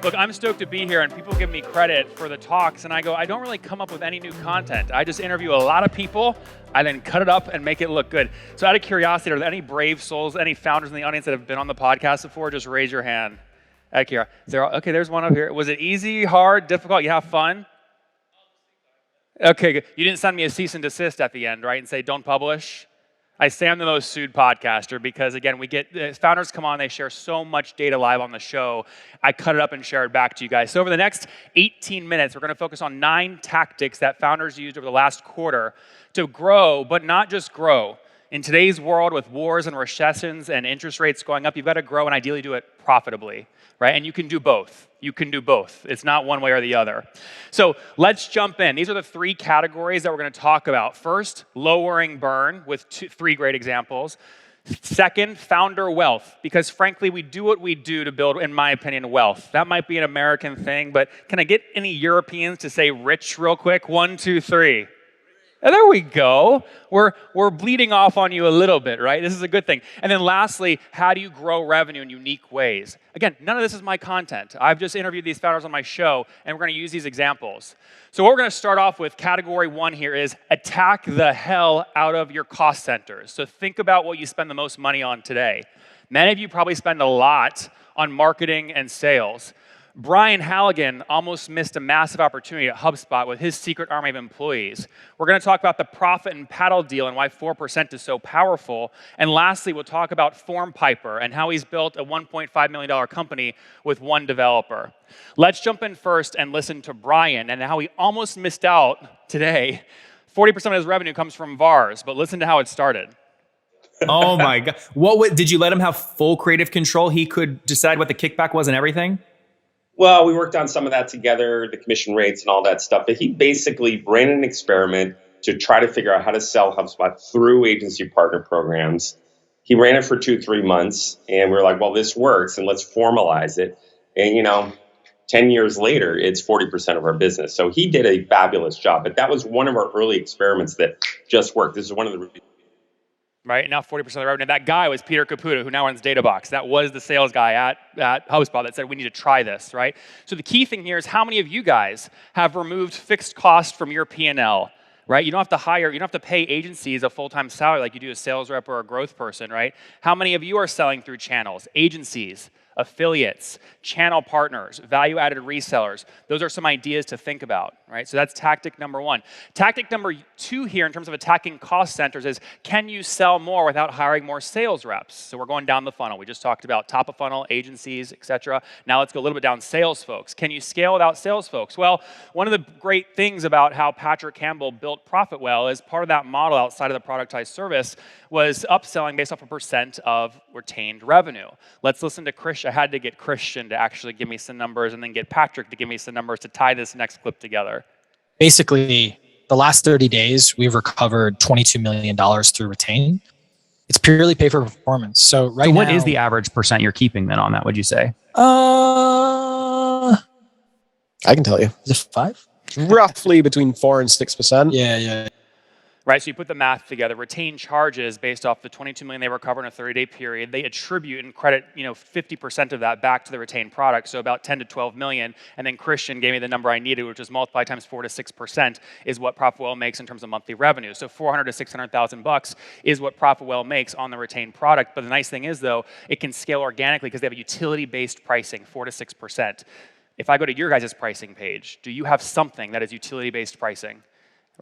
Look, I'm stoked to be here, and people give me credit for the talks, and I go, I don't really come up with any new content. I just interview a lot of people, I then cut it up and make it look good. So out of curiosity, are there any brave souls, any founders in the audience that have been on the podcast before? Just raise your hand. Out of curiosity. Okay, there's one up here. Was it easy, hard, difficult? You have fun? Okay, good. You didn't send me a cease and desist at the end, right, and say, don't publish? I say I'm the most sued podcaster because, again, we get founders come on, they share so much data live on the show. I cut it up and share it back to you guys. So over the next 18 minutes, we're going to focus on 9 tactics that founders used over the last quarter to grow, but not just grow. In today's world with wars and recessions and interest rates going up, you've got to grow and ideally do it profitably, right? And you can do both. You can do both. It's not one way or the other. So let's jump in. These are the 3 categories that we're going to talk about. First, lowering burn with 3 great examples. Second, founder wealth, because frankly, we do what we do to build, in my opinion, wealth. That might be an American thing, but can I get any Europeans to say rich real quick? 1, 2, 3. And there we go. We're bleeding off on you a little bit, right? This is a good thing. And then lastly, how do you grow revenue in unique ways? Again, none of this is my content. I've just interviewed these founders on my show, and we're going to use these examples. So what we're going to start off with, category 1 here, is attack the hell out of your cost centers. So think about what you spend the most money on today. Many of you probably spend a lot on marketing and sales. Brian Halligan almost missed a massive opportunity at HubSpot with his secret army of employees. We're going to talk about the profit and paddle deal and why 4% is so powerful. And lastly, we'll talk about FormPiper and how he's built a $1.5 million company with 1 developer. Let's jump in first and listen to Brian and how he almost missed out today. 40% of his revenue comes from VARs, but listen to how it started. Oh my God. Did you let him have full creative control? He could decide what the kickback was and everything? Well, we worked on some of that together, the commission rates and all that stuff. But he basically ran an experiment to try to figure out how to sell HubSpot through agency partner programs. He ran it for 2-3 months, and we were like, well, this works, and let's formalize it. And, 10 years later, it's 40% of our business. So he did a fabulous job. But that was one of our early experiments that just worked. This is one of the right? Now 40% of the revenue. That guy was Peter Caputo, who now runs Databox. That was the sales guy at HubSpot that said, we need to try this, right? So the key thing here is how many of you guys have removed fixed cost from your P&L, right? You don't have to pay agencies a full-time salary like you do a sales rep or a growth person, right? How many of you are selling through channels, agencies, affiliates, channel partners, value-added resellers? Those are some ideas to think about, right? So that's tactic number 1. Tactic number 2 here in terms of attacking cost centers is, can you sell more without hiring more sales reps? So we're going down the funnel. We just talked about top of funnel, agencies, etc. Now let's go a little bit down sales folks. Can you scale without sales folks? Well, one of the great things about how Patrick Campbell built ProfitWell is part of that model outside of the productized service was upselling based off a % of retained revenue. Let's listen to Christian. I had to get Christian to actually give me some numbers and then get Patrick to give me some numbers to tie this next clip together. Basically, the last 30 days, we've recovered $22 million through retain. It's purely pay for performance. So now, what is the average % you're keeping then on that, would you say? I can tell you. Is it 5? Roughly between 4 and 6%. Yeah. Right, so you put the math together. Retained charges based off the $22 million they recover in a 30-day period. They attribute and credit, 50% of that back to the retained product, so about 10 to 12 million. And then Christian gave me the number I needed, which is multiply times 4 to 6% is what ProfitWell makes in terms of monthly revenue. So 400 to 600,000 bucks is what ProfitWell makes on the retained product. But the nice thing is, though, it can scale organically because they have a utility-based pricing, 4 to 6%. If I go to your guys' pricing page, do you have something that is utility-based pricing?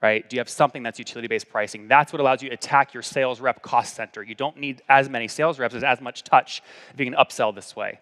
Right? Do you have something that's utility-based pricing? That's what allows you to attack your sales rep cost center. You don't need as many sales reps as much touch if you can upsell this way.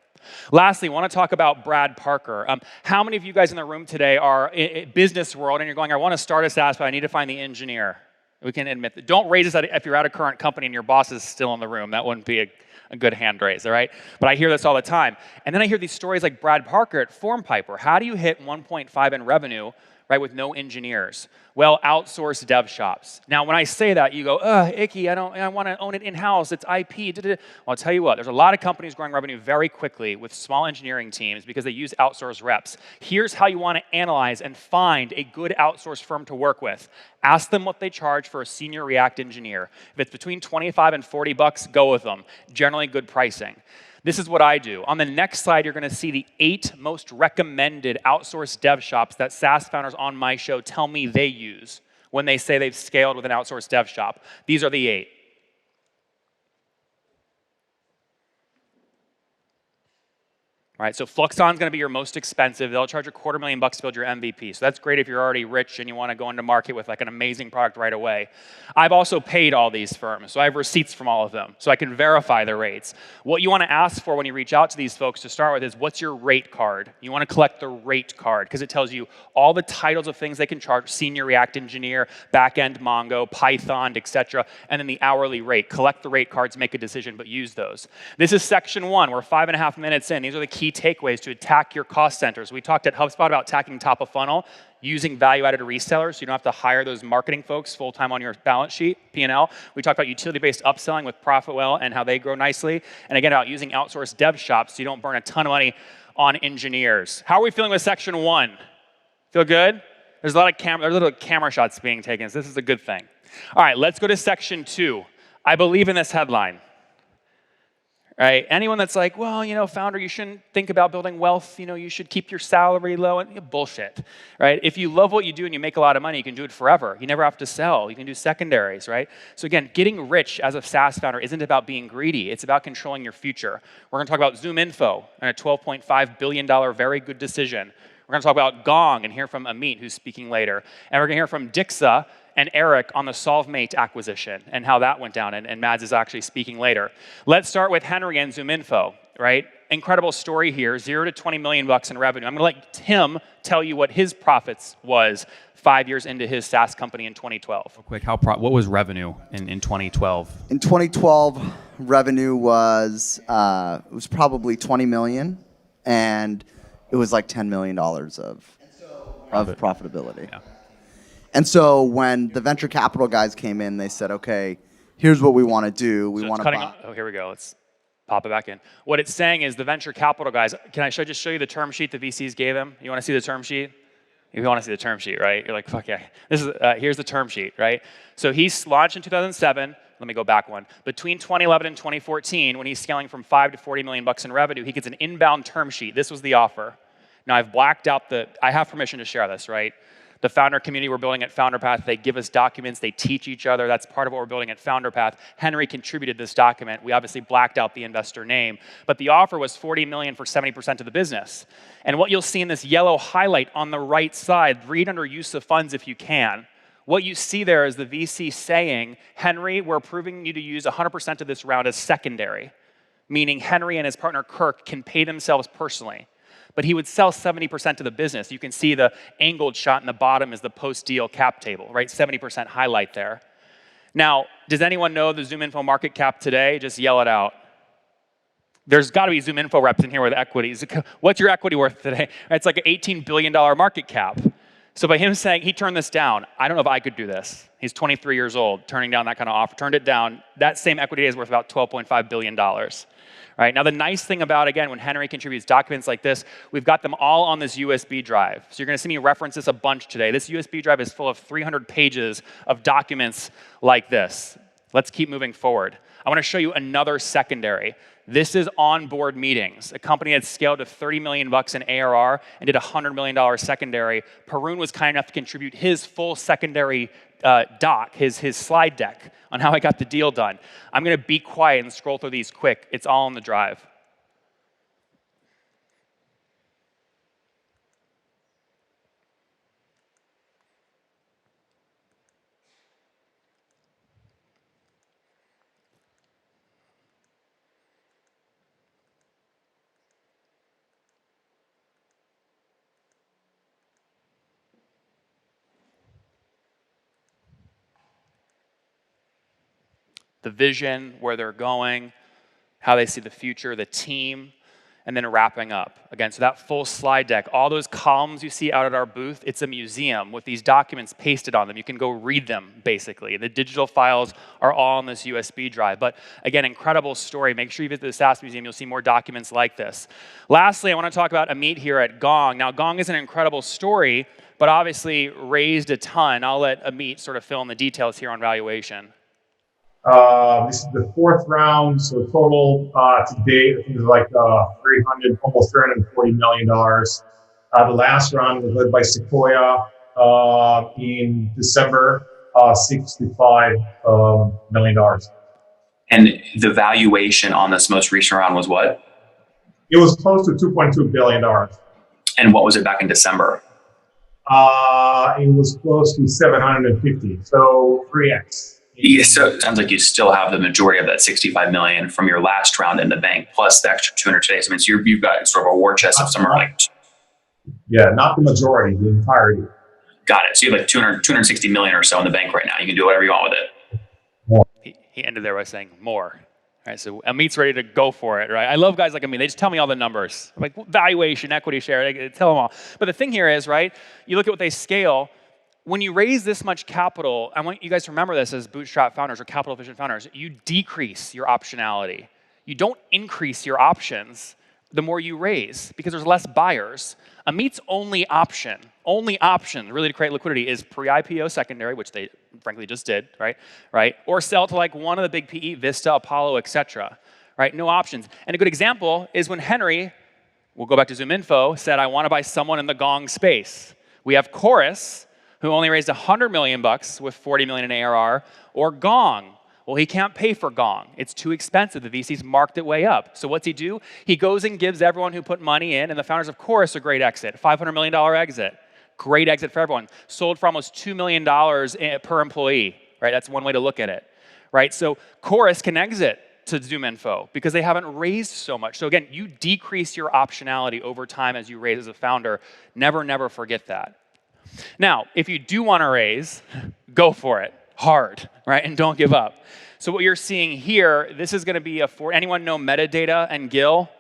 Lastly, I want to talk about Brad Parker. How many of you guys in the room today are in business world and you're going, I want to start a SaaS, but I need to find the engineer? We can admit that. Don't raise this if you're at a current company and your boss is still in the room. That wouldn't be a good hand raise, all right? But I hear this all the time. And then I hear these stories like Brad Parker at FormPiper. How do you hit 1.5 in revenue, right, with no engineers? Well, outsourced dev shops. Now, when I say that, you go, icky, I want to own it in-house, it's IP. Well, I'll tell you what, there's a lot of companies growing revenue very quickly with small engineering teams because they use outsourced reps. Here's how you want to analyze and find a good outsourced firm to work with. Ask them what they charge for a senior React engineer. If it's between 25 and 40 bucks, go with them. Generally good pricing. This is what I do. On the next slide, you're going to see the 8 most recommended outsourced dev shops that SaaS founders on my show tell me they use when they say they've scaled with an outsourced dev shop. These are the 8. All right, so Fluxon's going to be your most expensive. They'll charge $250,000 to build your MVP. So that's great if you're already rich and you want to go into market with like an amazing product right away. I've also paid all these firms, so I have receipts from all of them, so I can verify the rates. What you want to ask for when you reach out to these folks to start with is, what's your rate card? You want to collect the rate card because it tells you all the titles of things they can charge: senior React engineer, backend Mongo, Python, etc., and then the hourly rate. Collect the rate cards, make a decision, but use those. This is section 1. We're 5.5 minutes in. These are the key takeaways to attack your cost centers. We talked at HubSpot about attacking top of funnel, using value-added resellers so you don't have to hire those marketing folks full-time on your balance sheet, P&L. We talked about utility-based upselling with ProfitWell and how they grow nicely. And again, about using outsourced dev shops so you don't burn a ton of money on engineers. How are we feeling with section 1? Feel good? There's a lot of little camera shots being taken, so this is a good thing. All right, let's go to section 2. I believe in this headline. Right? Anyone that's like, well, you know, founder, you shouldn't think about building wealth. You know, you should keep your salary low. And bullshit, right? If you love what you do and you make a lot of money, you can do it forever. You never have to sell. You can do secondaries, right? So again, getting rich as a SaaS founder isn't about being greedy. It's about controlling your future. We're going to talk about ZoomInfo and a $12.5 billion very good decision. We're going to talk about Gong and hear from Amit, who's speaking later. And we're going to hear from Dixa and Eric on the SolveMate acquisition and how that went down, and Mads is actually speaking later. Let's start with Henry and ZoomInfo, right? Incredible story here, $0 to $20 million in revenue. I'm going to let Tim tell you what his profits was 5 years into his SaaS company in 2012. Real quick, what was revenue in 2012? In 2012, revenue was it was probably 20 million, and it was like $10 million of profitability. Yeah. And so when the venture capital guys came in, they said, okay, here's what we want to do. We want to buy. Oh, here we go. Let's pop it back in. What it's saying is the venture capital guys, can I just show you the term sheet the VCs gave him? You want to see the term sheet? If you want to see the term sheet, right? You're like, fuck yeah. This is, here's the term sheet, right? So he's launched in 2007. Let me go back one. Between 2011 and 2014, when he's scaling from $5 to $40 million in revenue, he gets an inbound term sheet. This was the offer. Now I've blacked out I have permission to share this, right? The founder community we're building at Founderpath, they give us documents, they teach each other. That's part of what we're building at Founderpath. Henry contributed this document. We obviously blacked out the investor name, but the offer was $40 million for 70% of the business. And what you'll see in this yellow highlight on the right side, read under use of funds if you can. What you see there is the VC saying, Henry, we're approving you to use 100% of this round as secondary, meaning Henry and his partner Kirk can pay themselves personally. But he would sell 70% of the business. You can see the angled shot in the bottom is the post-deal cap table, right? 70% highlight there. Now, does anyone know the ZoomInfo market cap today? Just yell it out. There's got to be ZoomInfo reps in here with equities. What's your equity worth today? It's like an $18 billion market cap. So by him saying, he turned this down, I don't know if I could do this. He's 23 years old, turning down that kind of offer, turned it down. That same equity is worth about $12.5 billion. Right? Now, the nice thing about, again, when Henry contributes documents like this, we've got them all on this USB drive. So you're going to see me reference this a bunch today. This USB drive is full of 300 pages of documents like this. Let's keep moving forward. I want to show you another secondary. This is Onboard Meetings, a company that scaled to $30 million in ARR and did a $100 million secondary. Parun was kind enough to contribute his full secondary doc, his slide deck on how I got the deal done. I'm going to be quiet and scroll through these quick. It's all on the drive. The vision, where they're going, how they see the future, the team, and then wrapping up. Again, so that full slide deck, all those columns you see out at our booth, it's a museum with these documents pasted on them. You can go read them, basically. The digital files are all on this USB drive. But again, incredible story. Make sure you visit the SaaS Museum. You'll see more documents like this. Lastly, I want to talk about Amit here at Gong. Now, Gong is an incredible story, but obviously raised a ton. I'll let Amit sort of fill in the details here on valuation. This is the fourth round, so total to date, I think it's like almost $340 million. The last round was led by Sequoia in December, $65 million. And the valuation on this most recent round was what? It was close to $2.2 billion. And what was it back in December? It was close to 750, so 3x. Yeah, so it sounds like you still have the majority of that 65 million from your last round in the bank, plus the extra 200 today. So I mean, so you've got sort of a war chest of somewhere like. Yeah, not the majority, the entirety. Got it. So you have like 260 million or so in the bank right now. You can do whatever you want with it. He ended there by saying more. All right, so Amit's ready to go for it, right? I love guys like Amit. They just tell me all the numbers. I'm like, valuation, equity share, they tell them all. But the thing here is, right, you look at what they scale. When you raise this much capital, I want you guys to remember this as bootstrap founders or capital efficient founders, you decrease your optionality. You don't increase your options the more you raise because there's less buyers. Amit's only option really to create liquidity is pre-IPO secondary, which they frankly just did, right? Or sell to like one of the big PE, Vista, Apollo, etc. Right? No options. And a good example is when Henry, we'll go back to ZoomInfo, said, I want to buy someone in the Gong space. We have Chorus, who only raised $100 million with 40 million in ARR, or Gong. Well, he can't pay for Gong. It's too expensive. The VCs marked it way up. So what's he do? He goes and gives everyone who put money in, and the founders of Chorus a great exit, $500 million exit. Great exit for everyone. Sold for almost $2 million per employee, right? That's one way to look at it, right? So Chorus can exit to ZoomInfo because they haven't raised so much. So again, you decrease your optionality over time as you raise as a founder. Never forget that. Now, if you do want to raise, go for it hard, right? And don't give up. So what you're seeing here, this is going to be anyone know Metadata and Gil?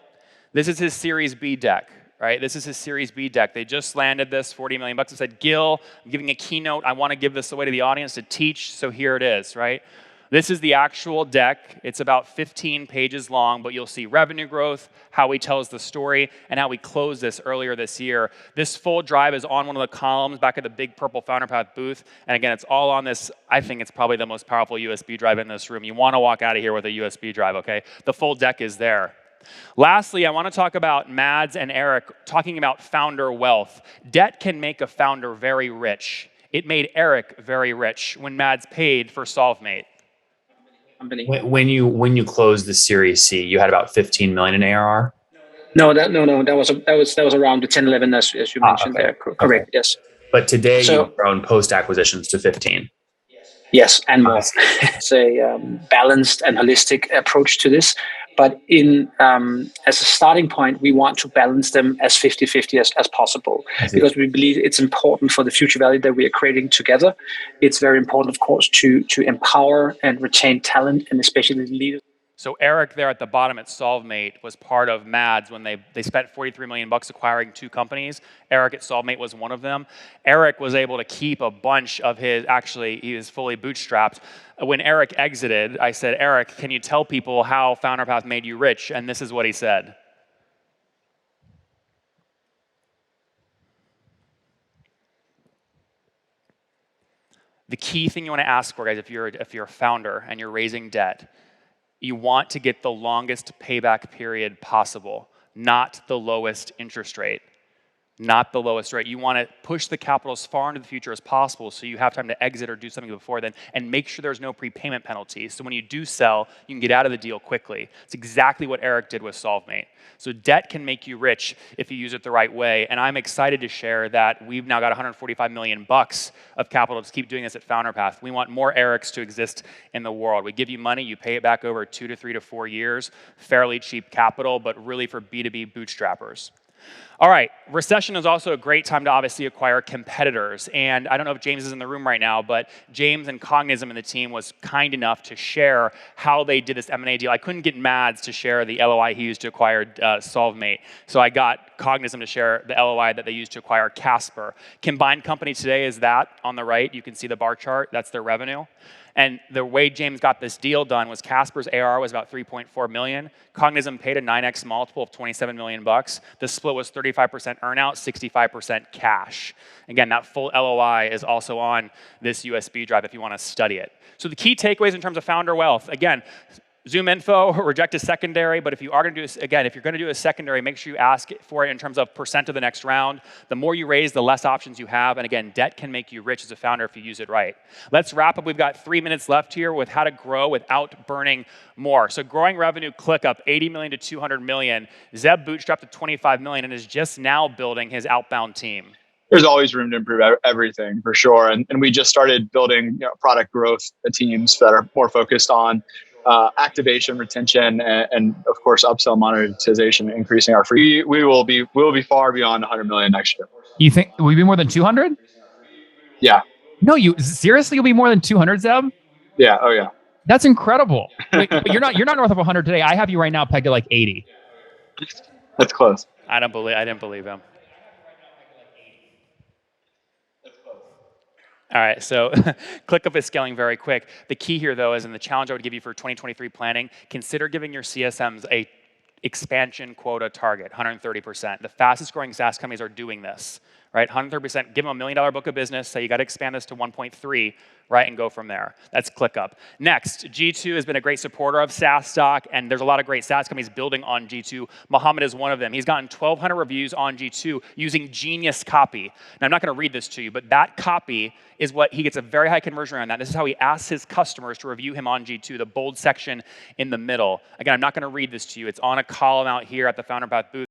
This is his Series B deck, right? This is his Series B deck. They just landed this 40 million bucks and said, Gil, I'm giving a keynote. I want to give this away to the audience to teach. So here it is, right? This is the actual deck. It's about 15 pages long, but you'll see revenue growth, how he tells the story, and how we closed this earlier this year. This full drive is on one of the columns back at the big purple Founderpath booth. And again, it's all on this. I think it's probably the most powerful USB drive in this room. You want to walk out of here with a USB drive, okay? The full deck is there. Lastly, I want to talk about Mads and Eric talking about founder wealth. Debt can make a founder very rich. It made Eric very rich when Mads paid for SolveMate. When you closed the Series C, you had about 15 million in ARR. No. That was around the 10, 11 as you mentioned there. Correct. Okay. Yes. But today you've grown post acquisitions to 15. Yes, and more. It's a balanced and holistic approach to this. But as a starting point, we want to balance them as 50-50 as possible because we believe it's important for the future value that we are creating together. It's very important, of course, to empower and retain talent and especially leaders. So Eric there at the bottom at SolveMate was part of Mads when they spent 43 million bucks acquiring 2 companies. Eric at SolveMate was one of them. Eric was able to keep a bunch of he was fully bootstrapped. When Eric exited, I said, Eric, can you tell people how Founderpath made you rich? And this is what he said. The key thing you want to ask for, guys, if you're a founder and you're raising debt, you want to get the longest payback period possible, not the lowest interest rate. Not the lowest rate. You want to push the capital as far into the future as possible so you have time to exit or do something before then, and make sure there's no prepayment penalties. So when you do sell, you can get out of the deal quickly. It's exactly what Eric did with SolveMate. So debt can make you rich if you use it the right way. And I'm excited to share that we've now got 145 million bucks of capital to keep doing this at Founderpath. We want more Erics to exist in the world. We give you money, you pay it back over 2 to 3 to 4 years, fairly cheap capital, but really for B2B bootstrappers. All right, recession is also a great time to obviously acquire competitors. And I don't know if James is in the room right now, but James and Cognizant and the team was kind enough to share how they did this M&A deal. I couldn't get Mads to share the LOI he used to acquire SolveMate. So I got Cognizant to share the LOI that they used to acquire Casper. Combined company today is that on the right. You can see the bar chart. That's their revenue. And the way James got this deal done was Casper's ARR was about 3.4 million. Cognizant paid a 9x multiple of 27 million bucks. The split was 35% earnout, 65% cash. Again, that full LOI is also on this USB drive if you want to study it. So the key takeaways in terms of founder wealth, again, Zoom info, reject a secondary, but if you are going to do this, again, if you're going to do a secondary, make sure you ask for it in terms of percent of the next round. The more you raise, the less options you have, and again, debt can make you rich as a founder if you use it right. Let's wrap up. We've got 3 minutes left here with how to grow without burning more. So growing revenue, ClickUp, 80 million to 200 million. Zeb bootstrapped to 25 million and is just now building his outbound team. There's always room to improve everything for sure. And we just started building product growth teams that are more focused on activation, retention, and of course, upsell monetization, increasing our free. We will be far beyond 100 million next year. You think we'll be more than 200? Yeah. No, you seriously, you'll be more than 200, Zeb? Yeah. Oh yeah. That's incredible. Wait, but you're not north of 100 today. I have you right now pegged at like 80. That's close. I didn't believe him. All right, so ClickUp is scaling very quick. The key here, though, is in the challenge I would give you for 2023 planning, consider giving your CSMs a expansion quota target, 130%. The fastest growing SaaS companies are doing this, right? 130%, give them $1 million book of business, say you got to expand this to 1.3, right, and go from there. That's ClickUp. Next, G2 has been a great supporter of SaaStock, and there's a lot of great SaaS companies building on G2. Mohammed is one of them. He's gotten 1,200 reviews on G2 using Genius Copy. Now, I'm not going to read this to you, but that copy is what he gets a very high conversion rate on that. This is how he asks his customers to review him on G2, the bold section in the middle. Again, I'm not going to read this to you. It's on a column out here at the Founderpath booth.